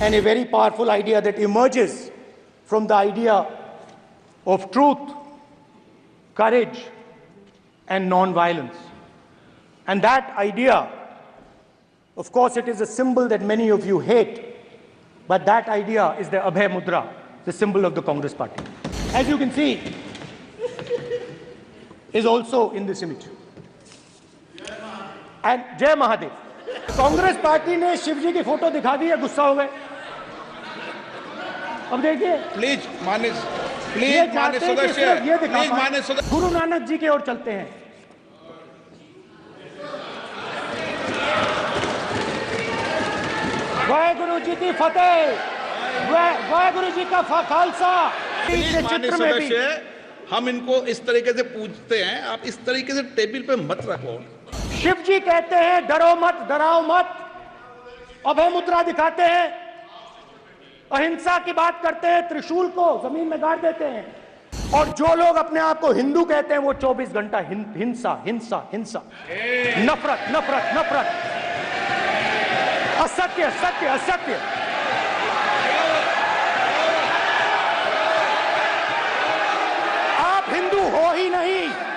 and a very powerful idea that emerges from the idea of truth, courage, and non-violence. And that idea, of course, it is a symbol that many of you hate, but that idea is the Abhay Mudra, the symbol of the Congress party. As you can see, is also in this image. And Jai Mahadev. Congress party ने शिव जी की photo दिखा दी है, गुस्सा हो गए। अब देखिए, please माननीय सदस्य, प्लीज माननीय सदस्य, गुरु नानक जी की ओर चलते हैं। वाहेगुरु जी की फतेह, वाहेगुरु जी का खालसा। माननीय सदस्य, हम इनको इस तरीके से पूछते हैं, आप इस तरीके से टेबल पे मत रखो। शिव जी कहते हैं डरो मत, डराओ मत, अभय मुद्रा दिखाते हैं, अहिंसा की बात करते हैं, त्रिशूल को जमीन में गाड़ देते हैं, और जो लोग अपने आप को हिंदू कहते हैं वो 24 घंटा हिंसा हिंसा हिंसा, नफरत नफरत नफरत, असत्य सत्य असत्य। आप हिंदू हो ही नहीं।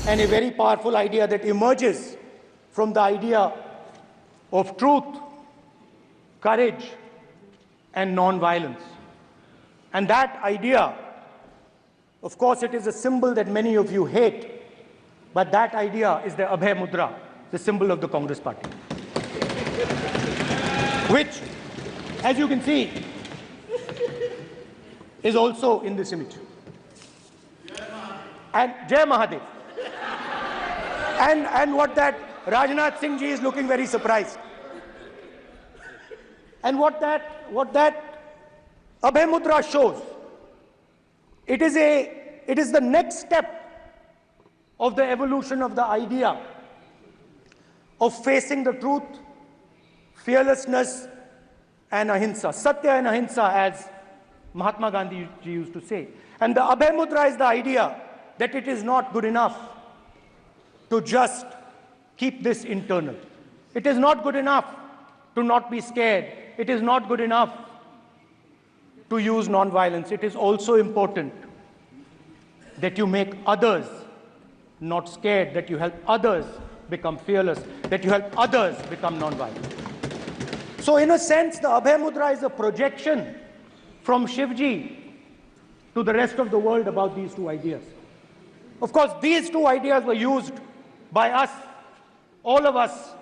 And a very powerful idea that emerges from the idea of truth, courage, and non-violence. And that idea, of course, it is a symbol that many of you hate, but that idea is the Abhay Mudra, the symbol of the Congress party. Which, as you can see, is also in this image. And Jai Mahadev. And what that Rajnath Singh ji is looking very surprised. And what that Abhay Mudra shows, it is the next step of the evolution of the idea of facing the truth, fearlessness, and ahimsa, satya and ahimsa, as Mahatma Gandhi ji used to say. And the Abhay Mudra is the idea that it is not good enough to just keep this internal. It is not good enough to not be scared. It is not good enough to use non-violence. It is also important that you make others not scared, that you help others become fearless, that you help others become non-violent. So in a sense, the Abhay Mudra is a projection from Shivji to the rest of the world about these two ideas. Of course, these two ideas were used by us, all of us,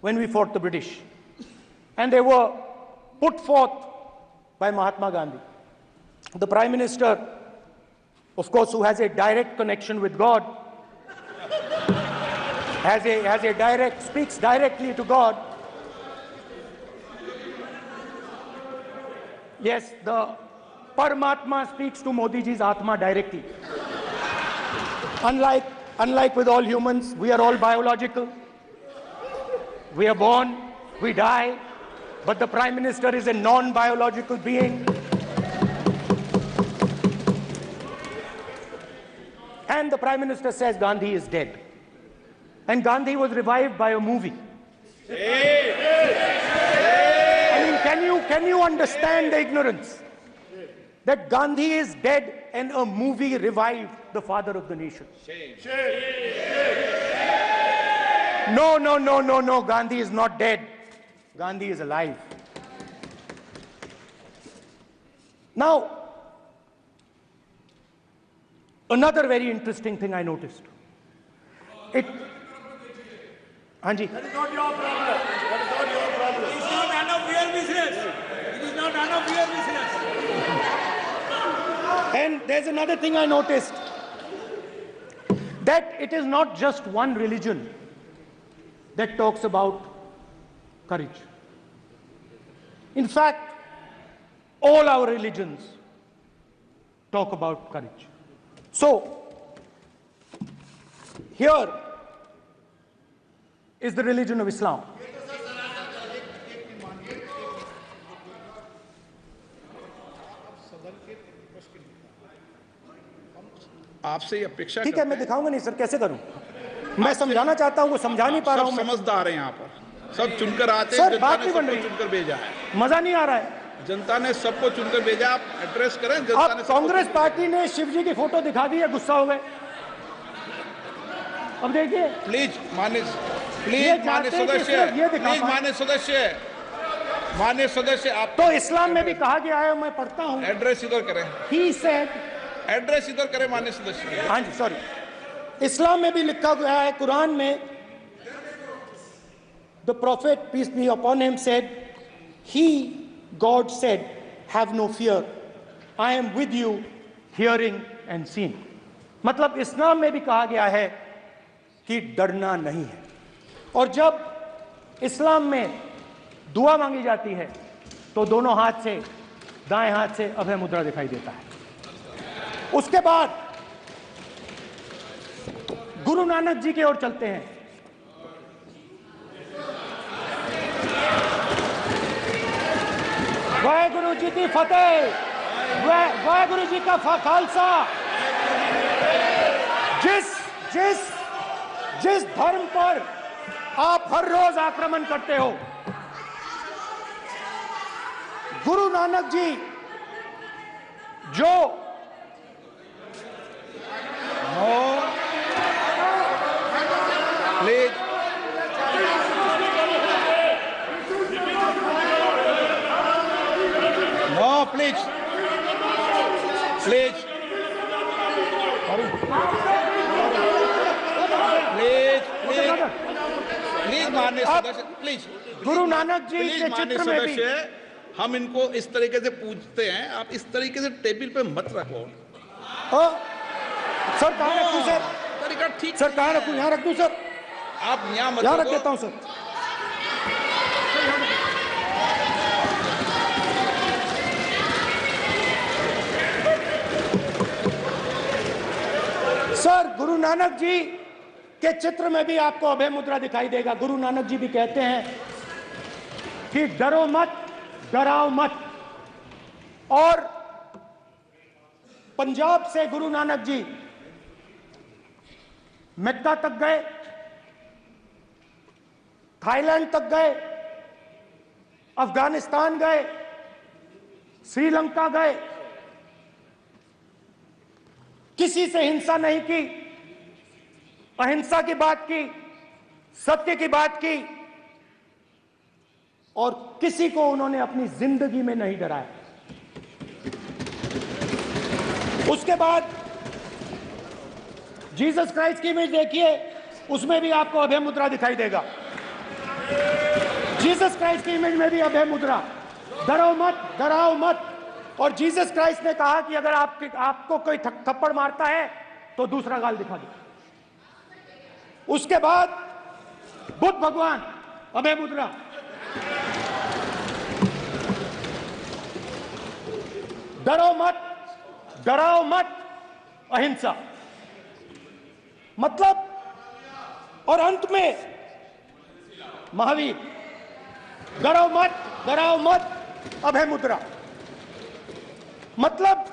when we fought the British. And they were put forth by Mahatma Gandhi. The Prime Minister, of course, who has a direct connection with God, speaks directly to God. Yes, the Paramatma speaks to Modi ji's Atma directly. Unlike with all humans, we are all biological. We are born, we die, but the Prime Minister is a non-biological being. And the Prime Minister says Gandhi is dead. And Gandhi was revived by a movie. I mean, can you understand the ignorance? That Gandhi is dead and a movie revived the father of the nation. No, Gandhi is not dead. Gandhi is alive. Now, another very interesting thing I noticed. Hanji. That is not your problem. That is not your problem. It is not none of your business. It is not none of your business. And there's another thing I noticed, that it is not just one religion that talks about courage. In fact, all our religions talk about courage. So, here is the religion of Islam. आपसे ये अपेक्षा ठीक है, मैं दिखाऊंगा नहीं sir, कैसे करूं? मैं समझाना चाहता हूँ, वो समझा नहीं पा रहा हूँ मैं। समझदार है यहाँ पर, सब चुनकर आते हैं, सर, जनता बात ने नहीं बन सबको रही। चुनकर भेजा है, मजा नहीं आ रहा है। जनता ने सबको चुनकर भेजा, आप एड्रेस करें, जनता अब ने सबको कांग्रेस चुनकर पार्टी ने शिव जी की फोटो दिखा दी है, गुस्सा हो गए। अब देखिए, प्लीज मान्य ये मान्य चाहते हैं कि सदस्य, सिर्फ ये दिखा प्लीज पाएं। मान्य सदस्य आप तो इस्लाम में भी कहा गया है, मैं पढ़ता हूँ, एड्रेस इधर करें, ही सेड, एड्रेस इधर करें मान्य सदस्य। हाँ जी सॉरी, इस्लाम में भी लिखा गया है, कुरान में, the prophet peace be upon him said, he God said, have no fear, I am with you hearing and seeing. मतलब इस्लाम में भी कहा गया है कि डरना नहीं है। और जब इस्लाम में दुआ मांगी जाती है तो दोनों हाथ से, दाएं हाथ से अभय मुद्रा दिखाई देता है। उसके बाद गुरु नानक जी की ओर चलते हैं। वाहेगुरु जी की फतेह, वाहेगुरु जी का खालसा। जिस धर्म पर आप हर रोज आक्रमण करते हो, गुरु नानक जी जो please no please please please please please माननीय सदस्य, please Guru Nanak ji please के माननीय चित्र में भी, सदस्य, हम इनको इस तरीके से पूछते हैं, आप इस तरीके से टेबल पे मत रखो। सर कहाँ रखूं सर? तरीका ठीक सर कहाँ रखूं? यहाँ रख दूं सर? आप यहाँ मत यहाँ रख रखो। देता हूं सर। सर गुरु नानक जी के चित्र में भी आपको अभय मुद्रा दिखाई देगा। गुरु नानक जी भी कहते हैं कि डरो मत, डराओ मत। और पंजाब से गुरु नानक जी मक्का तक गए, थाईलैंड तक गए, अफगानिस्तान गए, श्रीलंका गए, किसी से हिंसा नहीं की, अहिंसा की बात की, सत्य की बात की, और किसी को उन्होंने अपनी जिंदगी में नहीं डराया। उसके बाद जीसस क्राइस्ट की इमेज देखिए, उसमें भी आपको अभय मुद्रा दिखाई देगा। जीसस क्राइस्ट की इमेज में भी अभय मुद्रा, डरो मत, डराओ मत। और जीसस क्राइस्ट ने कहा कि अगर आपको कोई थप्पड़ मारता है तो दूसरा गाल दिखा दो। उसके बाद बुद्ध भगवान, अभय मुद्रा। डरो मत, डराओ मत, अहिंसा। मतलब, और अंत में महावीर, डरो मत, डराओ मत, अभय मुद्रा। मतलब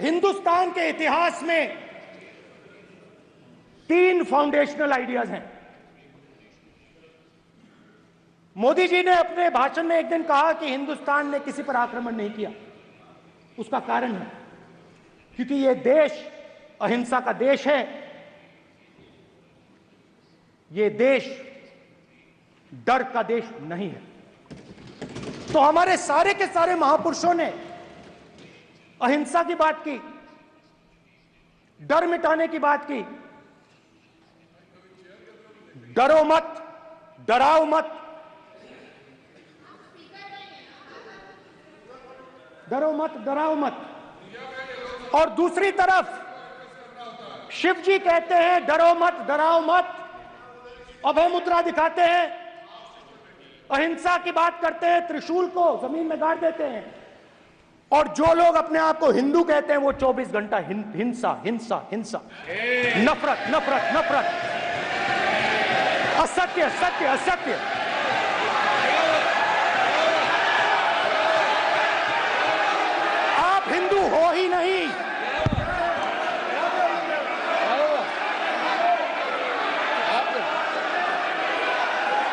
हिंदुस्तान के इतिहास में 3 फाउंडेशनल आइडियाज हैं। मोदी जी ने अपने भाषण में एक दिन कहा कि हिंदुस्तान ने किसी पर आक्रमण नहीं किया। उसका कारण है क्योंकि यह देश अहिंसा का देश है, यह देश डर का देश नहीं है। तो हमारे सारे के सारे महापुरुषों ने अहिंसा की बात की, डर मिटाने की बात की। डरो मत, डराओ मत, डरो मत, डराओ मत। और दूसरी तरफ शिव जी कहते हैं डरो मत, डराओ मत, अभय मुद्रा दिखाते हैं, अहिंसा की बात करते हैं, त्रिशूल को जमीन में गाड़ देते हैं। और जो लोग अपने आप को हिंदू कहते हैं वो 24 घंटा हिंसा, हिंसा, हिंसा, नफरत, नफरत, नफरत, असत्य, सत्य, असत्य। आप हिंदू हो ही नहीं।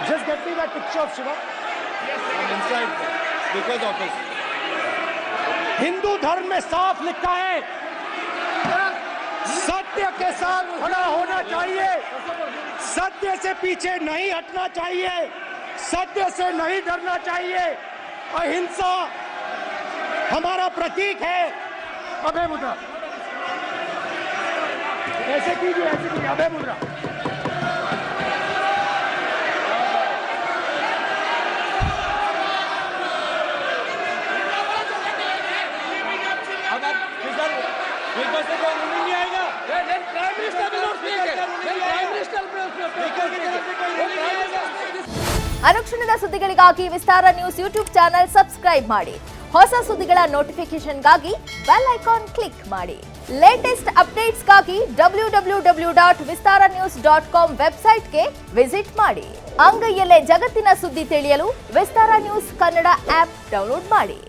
Just get me that picture of Shiva. I'm inside Speaker's office. Hindu धर्म में साफ लिखा है, सत्य के साथ खड़ा होना चाहिए, सत्य से पीछे नहीं हटना चाहिए, सत्य से नहीं डरना चाहिए। अहिंसा हमारा प्रतीक है। अभय मुद्रा ऐसे कीजिए, अभय मुद्रा। ಅನುಕ್ಷಣದ ಸುದ್ದಿಗಳಿಗಾಗಿ ವಿಸ್ತಾರ ನ್ಯೂಸ್ ಯೂಟ್ಯೂಬ್ ಚಾನೆಲ್ ಸಬ್ಸ್ಕ್ರೈಬ್ ಮಾಡಿ. ಹೊಸ ಸುದ್ದಿಗಳ ನೋಟಿಫಿಕೇಶನ್ಗಾಗಿ ಬೆಲ್ ಐಕಾನ್ ಕ್ಲಿಕ್ ಮಾಡಿ. ಲೇಟೆಸ್ಟ್ ಅಪ್ಡೇಟ್ಸ್ಗಾಗಿ www.vistaranews.com ವೆಬ್ಸೈಟ್ಗೆ ವಿಸಿಟ್ ಮಾಡಿ. ಅಂಗೈಯಲ್ಲೇ ಜಗತ್ತಿನ ಸುದ್ದಿ ತಿಳಿಯಲು ವಿಸ್ತಾರ ನ್ಯೂಸ್ ಕನ್ನಡ ಆಪ್ ಡೌನ್ಲೋಡ್ ಮಾಡಿ.